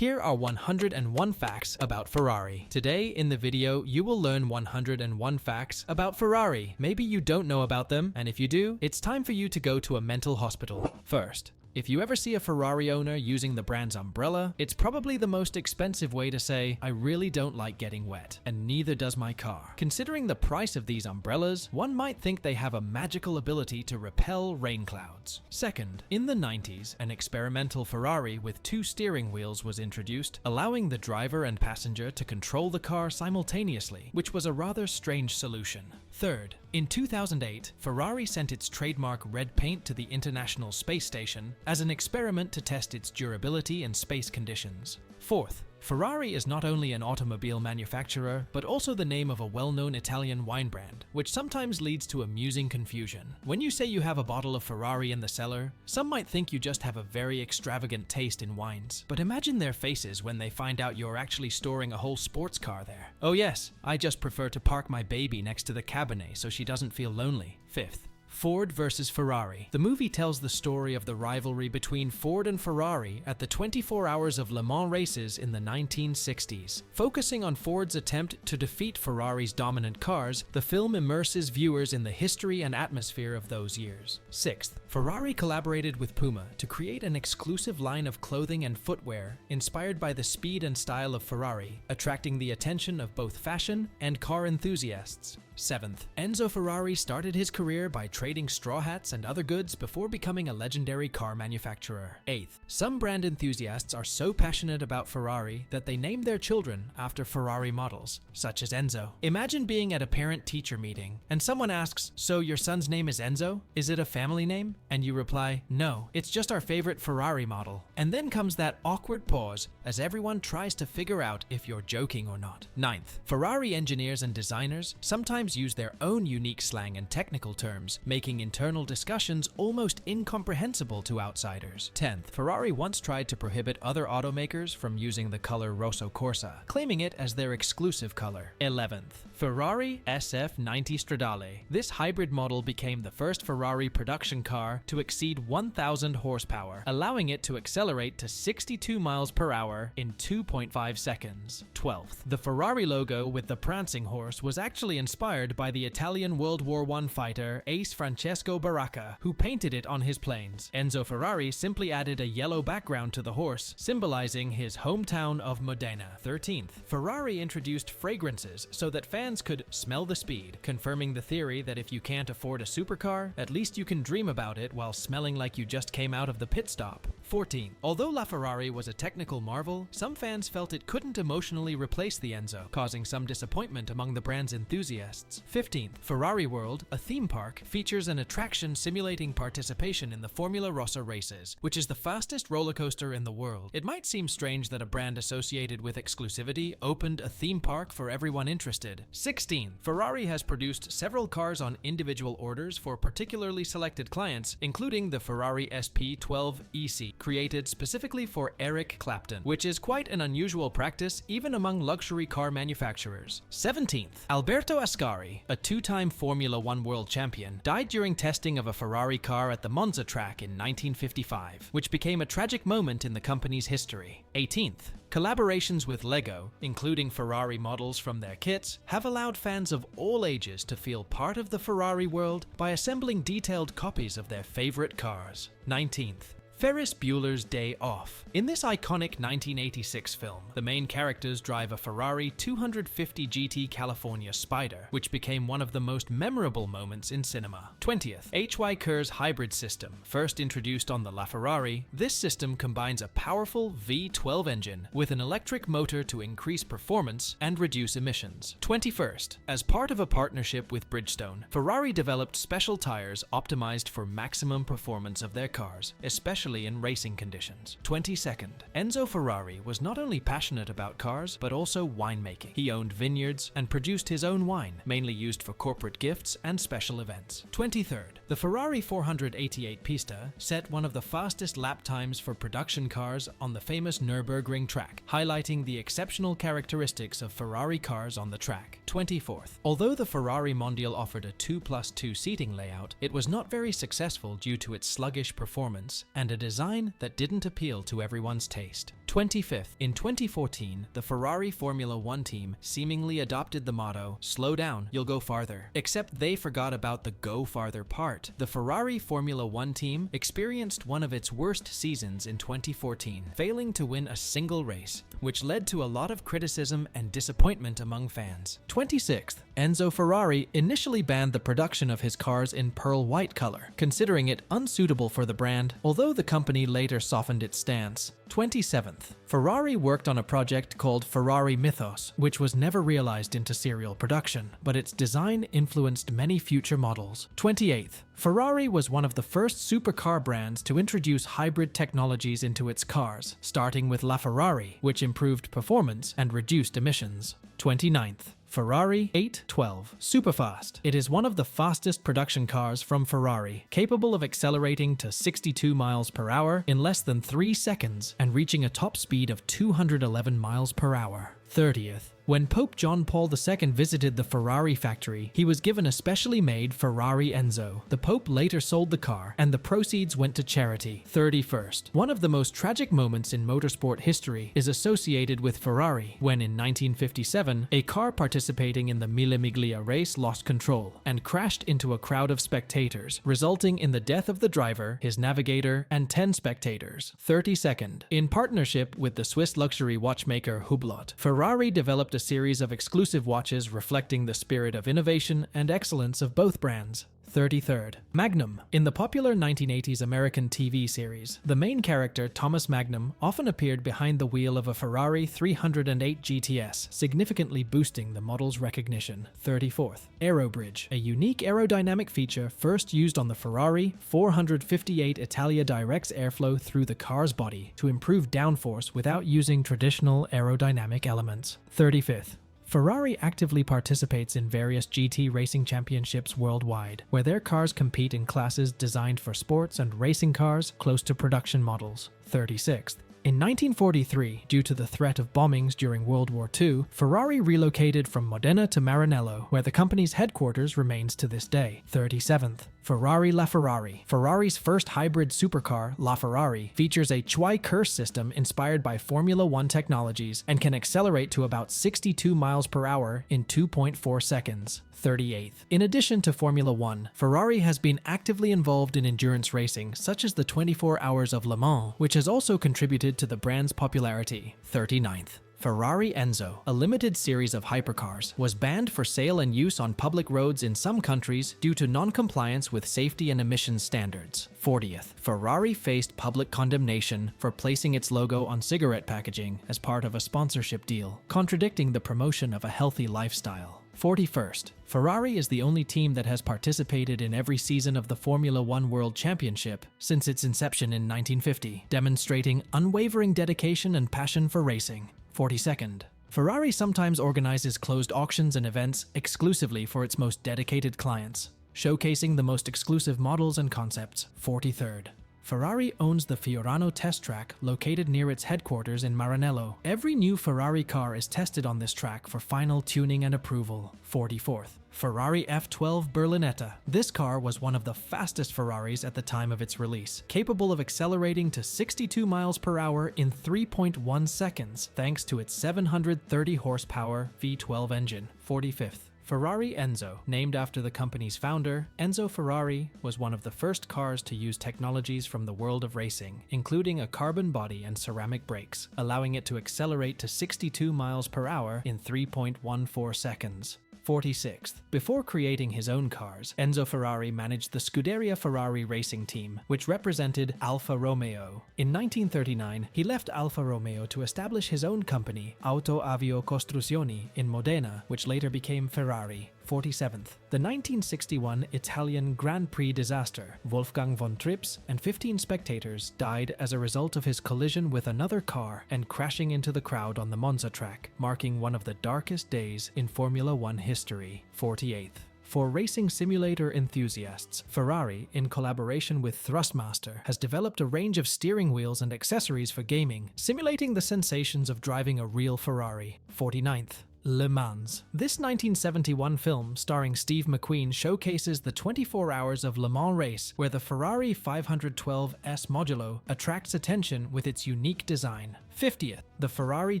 Here are 101 facts about Ferrari. Today in the video, you will learn 101 facts about Ferrari. Maybe you don't know about them, and if you do, it's time for you to go to a mental hospital. First, if you ever see a Ferrari owner using the brand's umbrella, it's probably the most expensive way to say, I really don't like getting wet, and neither does my car. Considering the price of these umbrellas, one might think they have a magical ability to repel rain clouds. Second, in the 90s, an experimental Ferrari with 2 steering wheels was introduced, allowing the driver and passenger to control the car simultaneously, which was a rather strange solution. Third, in 2008, Ferrari sent its trademark red paint to the International Space Station as an experiment to test its durability in space conditions. Fourth, Ferrari is not only an automobile manufacturer, but also the name of a well-known Italian wine brand, which sometimes leads to amusing confusion. When you say you have a bottle of Ferrari in the cellar, some might think you just have a very extravagant taste in wines. But imagine their faces when they find out you're actually storing a whole sports car there. Oh yes, I just prefer to park my baby next to the Cabernet so she doesn't feel lonely. Fifth, Ford versus Ferrari. The movie tells the story of the rivalry between Ford and Ferrari at the 24 Hours of Le Mans races in the 1960s. Focusing on Ford's attempt to defeat Ferrari's dominant cars, the film immerses viewers in the history and atmosphere of those years. Sixth, Ferrari collaborated with Puma to create an exclusive line of clothing and footwear inspired by the speed and style of Ferrari, attracting the attention of both fashion and car enthusiasts. Seventh, Enzo Ferrari started his career by trading straw hats and other goods before becoming a legendary car manufacturer. Eighth, some brand enthusiasts are so passionate about Ferrari that they name their children after Ferrari models, such as Enzo. Imagine being at a parent-teacher meeting and someone asks, "So your son's name is Enzo? Is it a family name?" And you reply, "No, it's just our favorite Ferrari model." And then comes that awkward pause as everyone tries to figure out if you're joking or not. Ninth, Ferrari engineers and designers sometimes use their own unique slang and technical terms, making internal discussions almost incomprehensible to outsiders. 10th, Ferrari once tried to prohibit other automakers from using the color Rosso Corsa, claiming it as their exclusive color. 11th, Ferrari SF90 Stradale. This hybrid model became the first Ferrari production car to exceed 1,000 horsepower, allowing it to accelerate to 62 miles per hour in 2.5 seconds. 12th, the Ferrari logo with the prancing horse was actually inspired by the Italian World War I fighter Ace Francesco Baracca, who painted it on his planes. Enzo Ferrari simply added a yellow background to the horse, symbolizing his hometown of Modena. 13th, Ferrari introduced fragrances so that fans could smell the speed, confirming the theory that if you can't afford a supercar, at least you can dream about it while smelling like you just came out of the pit stop. 14th, although LaFerrari was a technical marvel, some fans felt it couldn't emotionally replace the Enzo, causing some disappointment among the brand's enthusiasts. 15th, Ferrari World, a theme park, features an attraction simulating participation in the Formula Rossa races, which is the fastest roller coaster in the world. It might seem strange that a brand associated with exclusivity opened a theme park for everyone interested. 16th, Ferrari has produced several cars on individual orders for particularly selected clients, including the Ferrari SP12 EC, created specifically for Eric Clapton, which is quite an unusual practice even among luxury car manufacturers. 17th, Alberto Ascari, a 2-time Formula One world champion, died during testing of a Ferrari car at the Monza track in 1955, which became a tragic moment in the company's history. 18th, collaborations with Lego, including Ferrari models from their kits, have allowed fans of all ages to feel part of the Ferrari world by assembling detailed copies of their favorite cars. 19th, Ferris Bueller's Day Off. In this iconic 1986 film, the main characters drive a Ferrari 250 GT California Spider, which became one of the most memorable moments in cinema. 20th, H.Y. Kerr's hybrid system. First introduced on the LaFerrari, this system combines a powerful V12 engine with an electric motor to increase performance and reduce emissions. 21st, as part of a partnership with Bridgestone, Ferrari developed special tires optimized for maximum performance of their cars, especially in racing conditions. 22nd, Enzo Ferrari was not only passionate about cars, but also winemaking. He owned vineyards and produced his own wine, mainly used for corporate gifts and special events. 23rd, the Ferrari 488 Pista set one of the fastest lap times for production cars on the famous Nürburgring track, highlighting the exceptional characteristics of Ferrari cars on the track. 24th, although the Ferrari Mondial offered a 2+2 seating layout, it was not very successful due to its sluggish performance and a design that didn't appeal to everyone's taste. 25th. In 2014, the Ferrari Formula One team seemingly adopted the motto, "Slow down, you'll go farther." Except they forgot about the go farther part. The Ferrari Formula One team experienced one of its worst seasons in 2014, failing to win a single race, which led to a lot of criticism and disappointment among fans. 26th. Enzo Ferrari initially banned the production of his cars in pearl white color, considering it unsuitable for the brand, although the company later softened its stance. 27th. Ferrari worked on a project called Ferrari Mythos, which was never realized into serial production, but its design influenced many future models. 28th. Ferrari was one of the first supercar brands to introduce hybrid technologies into its cars, starting with LaFerrari, which improved performance and reduced emissions. 29th. Ferrari 812 Superfast. It is one of the fastest production cars from Ferrari, capable of accelerating to 62 miles per hour in less than 3 seconds and reaching a top speed of 211 miles per hour. 30th. When Pope John Paul II visited the Ferrari factory, he was given a specially made Ferrari Enzo. The Pope later sold the car, and the proceeds went to charity. 31st. One of the most tragic moments in motorsport history is associated with Ferrari, when in 1957, a car participating in the Mille Miglia race lost control and crashed into a crowd of spectators, resulting in the death of the driver, his navigator, and 10 spectators. 32nd. In partnership with the Swiss luxury watchmaker Hublot, Ferrari developed a series of exclusive watches reflecting the spirit of innovation and excellence of both brands. 33rd. Magnum. In the popular 1980s American TV series, the main character, Thomas Magnum, often appeared behind the wheel of a Ferrari 308 GTS, significantly boosting the model's recognition. 34th. Aerobridge. A unique aerodynamic feature first used on the Ferrari 458 Italia directs airflow through the car's body to improve downforce without using traditional aerodynamic elements. 35th. Ferrari actively participates in various GT racing championships worldwide, where their cars compete in classes designed for sports and racing cars close to production models. 36th. In 1943, due to the threat of bombings during World War II, Ferrari relocated from Modena to Maranello, where the company's headquarters remains to this day. 37th. Ferrari LaFerrari. Ferrari's first hybrid supercar, LaFerrari, features a Zwei-Curse system inspired by Formula One technologies and can accelerate to about 62 miles per hour in 2.4 seconds. 38th. In addition to Formula One, Ferrari has been actively involved in endurance racing, such as the 24 Hours of Le Mans, which has also contributed to the brand's popularity. 39th. Ferrari Enzo, a limited series of hypercars, was banned for sale and use on public roads in some countries due to non-compliance with safety and emissions standards. 40th. Ferrari faced public condemnation for placing its logo on cigarette packaging as part of a sponsorship deal, contradicting the promotion of a healthy lifestyle. 41st. Ferrari is the only team that has participated in every season of the Formula One World Championship since its inception in 1950, demonstrating unwavering dedication and passion for racing. 42nd. Ferrari sometimes organizes closed auctions and events exclusively for its most dedicated clients, showcasing the most exclusive models and concepts. 43rd. Ferrari owns the Fiorano test track located near its headquarters in Maranello. Every new Ferrari car is tested on this track for final tuning and approval. 44th. Ferrari F12 Berlinetta. This car was one of the fastest Ferraris at the time of its release, capable of accelerating to 62 miles per hour in 3.1 seconds, thanks to its 730 horsepower V12 engine. 45th. Ferrari Enzo. Named after the company's founder, Enzo Ferrari was one of the first cars to use technologies from the world of racing, including a carbon body and ceramic brakes, allowing it to accelerate to 62 miles per hour in 3.14 seconds. 46th. Before creating his own cars, Enzo Ferrari managed the Scuderia Ferrari racing team, which represented Alfa Romeo. In 1939, he left Alfa Romeo to establish his own company, Auto Avio Costruzioni, in Modena, which later became Ferrari. 47th. The 1961 Italian Grand Prix disaster. Wolfgang von Trips and 15 spectators died as a result of his collision with another car and crashing into the crowd on the Monza track, marking one of the darkest days in Formula One history. 48th. For racing simulator enthusiasts, Ferrari, in collaboration with Thrustmaster, has developed a range of steering wheels and accessories for gaming, simulating the sensations of driving a real Ferrari. 49th. Le Mans. This 1971 film starring Steve McQueen showcases the 24 hours of Le Mans race, where the Ferrari 512 S Modulo attracts attention with its unique design. 50th, the Ferrari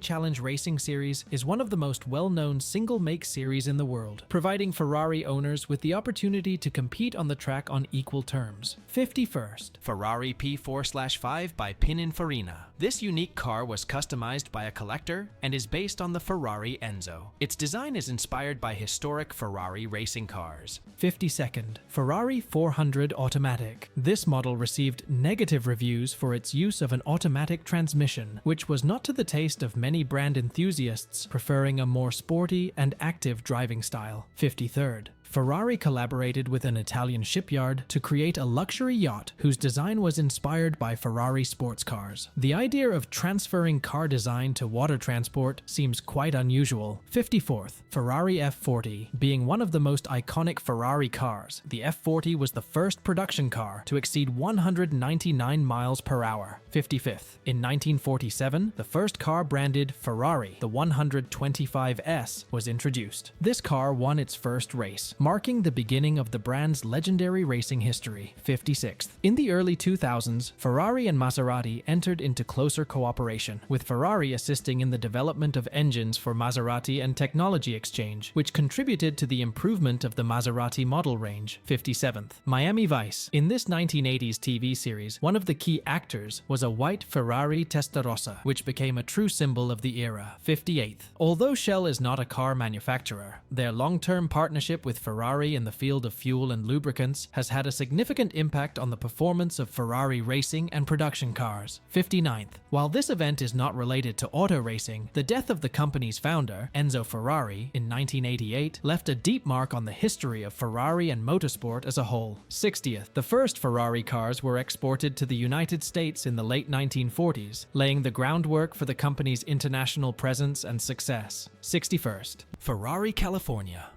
Challenge Racing Series is one of the most well-known single-make series in the world, providing Ferrari owners with the opportunity to compete on the track on equal terms. 51st, Ferrari P4/5 by Pininfarina. This unique car was customized by a collector and is based on the Ferrari Enzo. Its design is inspired by historic Ferrari racing cars. 52nd, Ferrari 400 Automatic. This model received negative reviews for its use of an automatic transmission, which was not to the taste of many brand enthusiasts, preferring a more sporty and active driving style. 53rd, Ferrari collaborated with an Italian shipyard to create a luxury yacht whose design was inspired by Ferrari sports cars. The idea of transferring car design to water transport seems quite unusual. 54th, Ferrari F40. Being one of the most iconic Ferrari cars, the F40 was the first production car to exceed 199 miles per hour. 55th, in 1947, the first car branded Ferrari, the 125S, was introduced. This car won its first race, marking the beginning of the brand's legendary racing history. 56th. In the early 2000s, Ferrari and Maserati entered into closer cooperation, with Ferrari assisting in the development of engines for Maserati and technology exchange, which contributed to the improvement of the Maserati model range. 57th. Miami Vice. In this 1980s TV series, one of the key actors was a white Ferrari Testarossa, which became a true symbol of the era. 58th. Although Shell is not a car manufacturer, their long-term partnership with Ferrari in the field of fuel and lubricants has had a significant impact on the performance of Ferrari racing and production cars. 59th. While this event is not related to auto racing, the death of the company's founder, Enzo Ferrari, in 1988 left a deep mark on the history of Ferrari and motorsport as a whole. 60th. The first Ferrari cars were exported to the United States in the late 1940s, laying the groundwork for the company's international presence and success. 61st. Ferrari California.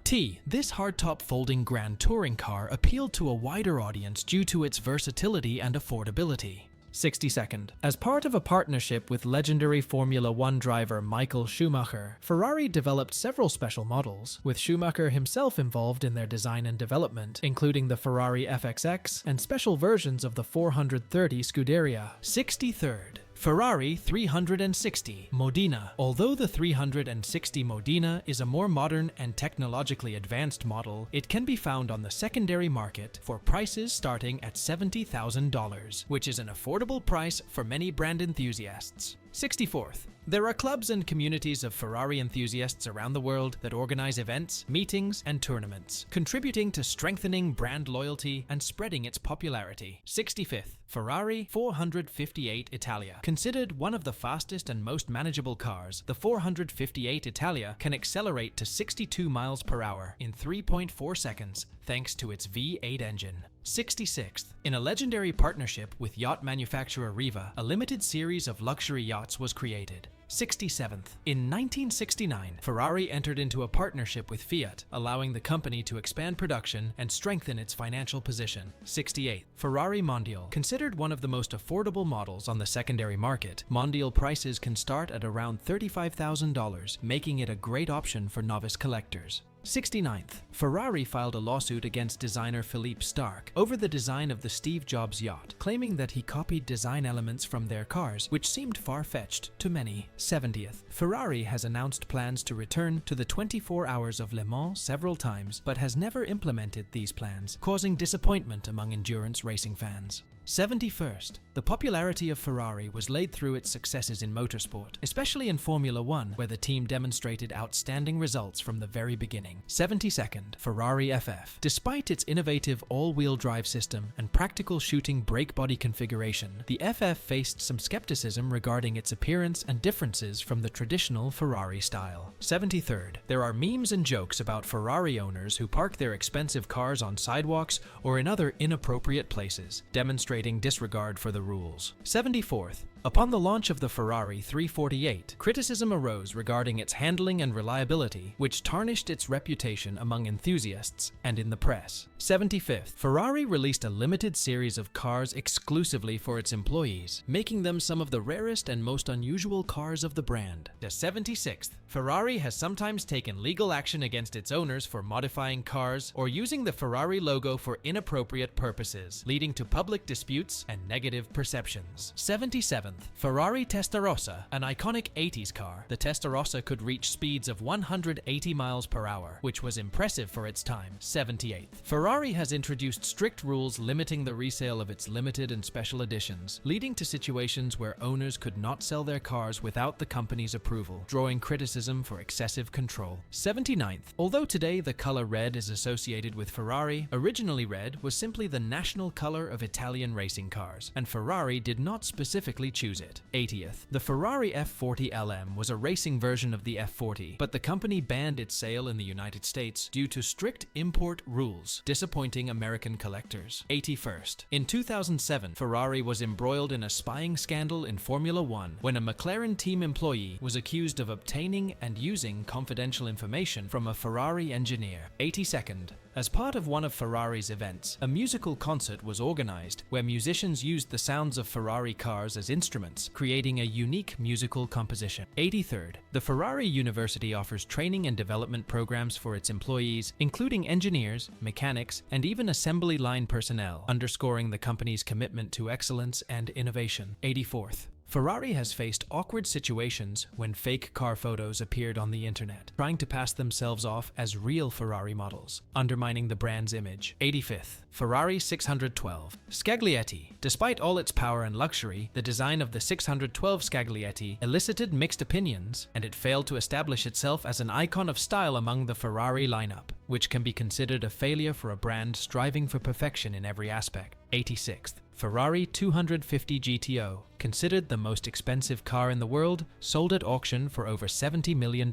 This hardtop folding Grand Touring car appealed to a wider audience due to its versatility and affordability. 62nd. As part of a partnership with legendary Formula One driver Michael Schumacher, Ferrari developed several special models, with Schumacher himself involved in their design and development, including the Ferrari FXX and special versions of the 430 Scuderia. 63rd. Ferrari 360 Modena. Although the 360 Modena is a more modern and technologically advanced model, it can be found on the secondary market for prices starting at $70,000, which is an affordable price for many brand enthusiasts. 64th. There are clubs and communities of Ferrari enthusiasts around the world that organize events, meetings, and tournaments, contributing to strengthening brand loyalty and spreading its popularity. 65th. Ferrari 458 Italia. Considered one of the fastest and most manageable cars, the 458 Italia can accelerate to 62 miles per hour in 3.4 seconds thanks to its V8 engine. 66th. In a legendary partnership with yacht manufacturer Riva, a limited series of luxury yachts was created. 67th. In 1969, Ferrari entered into a partnership with Fiat, allowing the company to expand production and strengthen its financial position. 68th. Ferrari Mondial. Considered one of the most affordable models on the secondary market, Mondial prices can start at around $35,000, making it a great option for novice collectors. 69th. Ferrari filed a lawsuit against designer Philippe Starck over the design of the Steve Jobs yacht, claiming that he copied design elements from their cars, which seemed far-fetched to many. 70th. Ferrari has announced plans to return to the 24 Hours of Le Mans several times, but has never implemented these plans, causing disappointment among endurance racing fans. 71st. The popularity of Ferrari was laid through its successes in motorsport, especially in Formula One, where the team demonstrated outstanding results from the very beginning. 72nd. Ferrari FF. Despite its innovative all-wheel drive system and practical shooting brake body configuration, the FF faced some skepticism regarding its appearance and differences from the traditional Ferrari style. 73rd. There are memes and jokes about Ferrari owners who park their expensive cars on sidewalks or in other inappropriate places, demonstrating disregard for the rules. 74th. Upon the launch of the Ferrari 348, criticism arose regarding its handling and reliability, which tarnished its reputation among enthusiasts and in the press. 75th. Ferrari released a limited series of cars exclusively for its employees, making them some of the rarest and most unusual cars of the brand. The 76th. Ferrari has sometimes taken legal action against its owners for modifying cars or using the Ferrari logo for inappropriate purposes, leading to public disputes and negative perceptions. 77th. 87th, Ferrari Testarossa, an iconic 80s car. The Testarossa could reach speeds of 180 miles per hour, which was impressive for its time. 78th, Ferrari has introduced strict rules limiting the resale of its limited and special editions, leading to situations where owners could not sell their cars without the company's approval, drawing criticism for excessive control. 79th, although today the color red is associated with Ferrari, originally red was simply the national color of Italian racing cars, and Ferrari did not specifically choose it. 80th, the Ferrari F40 LM was a racing version of the F40, but the company banned its sale in the United States due to strict import rules, disappointing American collectors. 81st, in 2007, Ferrari was embroiled in a spying scandal in Formula One when a McLaren team employee was accused of obtaining and using confidential information from a Ferrari engineer. 82nd, as part of one of Ferrari's events, a musical concert was organized where musicians used the sounds of Ferrari cars as instruments, creating a unique musical composition. 83rd, the Ferrari University offers training and development programs for its employees, including engineers, mechanics, and even assembly line personnel, underscoring the company's commitment to excellence and innovation. 84th, Ferrari has faced awkward situations when fake car photos appeared on the internet, trying to pass themselves off as real Ferrari models, undermining the brand's image. 85th, Ferrari 612 Scaglietti. Despite all its power and luxury, the design of the 612 Scaglietti elicited mixed opinions, and it failed to establish itself as an icon of style among the Ferrari lineup, which can be considered a failure for a brand striving for perfection in every aspect. 86th, Ferrari 250 GTO, considered the most expensive car in the world, sold at auction for over $70 million.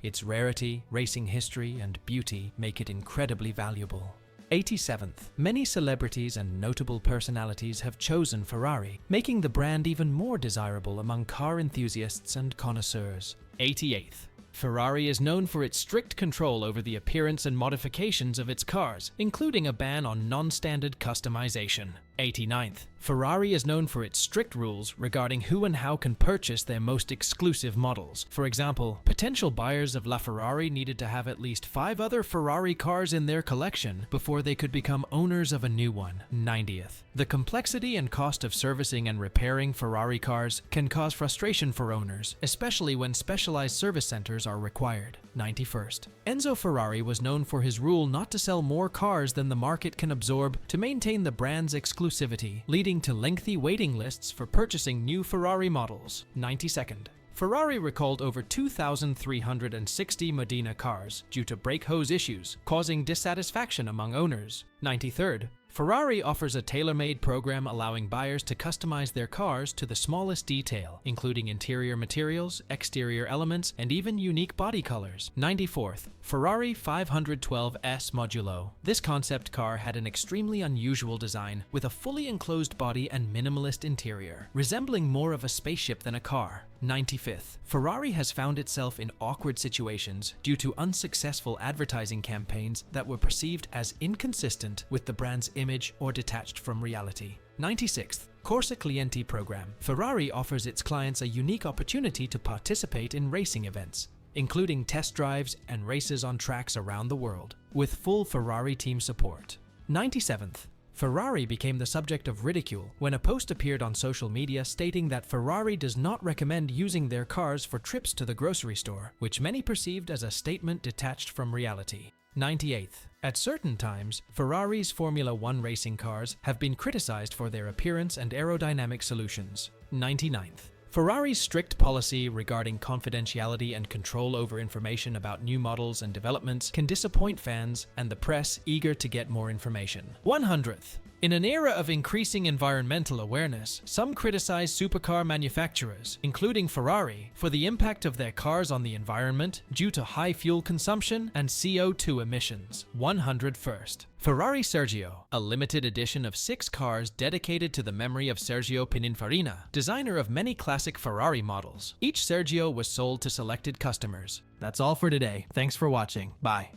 Its rarity, racing history, and beauty make it incredibly valuable. 87th, many celebrities and notable personalities have chosen Ferrari, making the brand even more desirable among car enthusiasts and connoisseurs. 88th, Ferrari is known for its strict control over the appearance and modifications of its cars, including a ban on non-standard customization. 89th, Ferrari is known for its strict rules regarding who and how can purchase their most exclusive models. For example, potential buyers of LaFerrari needed to have at least 5 other Ferrari cars in their collection before they could become owners of a new one. 90th, the complexity and cost of servicing and repairing Ferrari cars can cause frustration for owners, especially when specialized service centers are required. 91st, Enzo Ferrari was known for his rule not to sell more cars than the market can absorb to maintain the brand's exclusivity, leading to lengthy waiting lists for purchasing new Ferrari models. 92nd, Ferrari recalled over 2,360 Modena cars due to brake hose issues, causing dissatisfaction among owners. 93rd, Ferrari offers a tailor-made program allowing buyers to customize their cars to the smallest detail, including interior materials, exterior elements, and even unique body colors. 94th, Ferrari 512S Modulo. This concept car had an extremely unusual design, with a fully enclosed body and minimalist interior, resembling more of a spaceship than a car. 95th, Ferrari has found itself in awkward situations due to unsuccessful advertising campaigns that were perceived as inconsistent with the brand's image or detached from reality. 96th, Corsa Clienti program. Ferrari offers its clients a unique opportunity to participate in racing events, including test drives and races on tracks around the world, with full Ferrari team support. 97th, Ferrari became the subject of ridicule when a post appeared on social media stating that Ferrari does not recommend using their cars for trips to the grocery store, which many perceived as a statement detached from reality. 98th, at certain times, Ferrari's Formula One racing cars have been criticized for their appearance and aerodynamic solutions. 99th, Ferrari's strict policy regarding confidentiality and control over information about new models and developments can disappoint fans and the press eager to get more information. 100th, in an era of increasing environmental awareness, some criticize supercar manufacturers, including Ferrari, for the impact of their cars on the environment due to high fuel consumption and CO2 emissions. 101st, Ferrari Sergio, a limited edition of 6 cars dedicated to the memory of Sergio Pininfarina, designer of many classic Ferrari models. Each Sergio was sold to selected customers. That's all for today. Thanks for watching. Bye.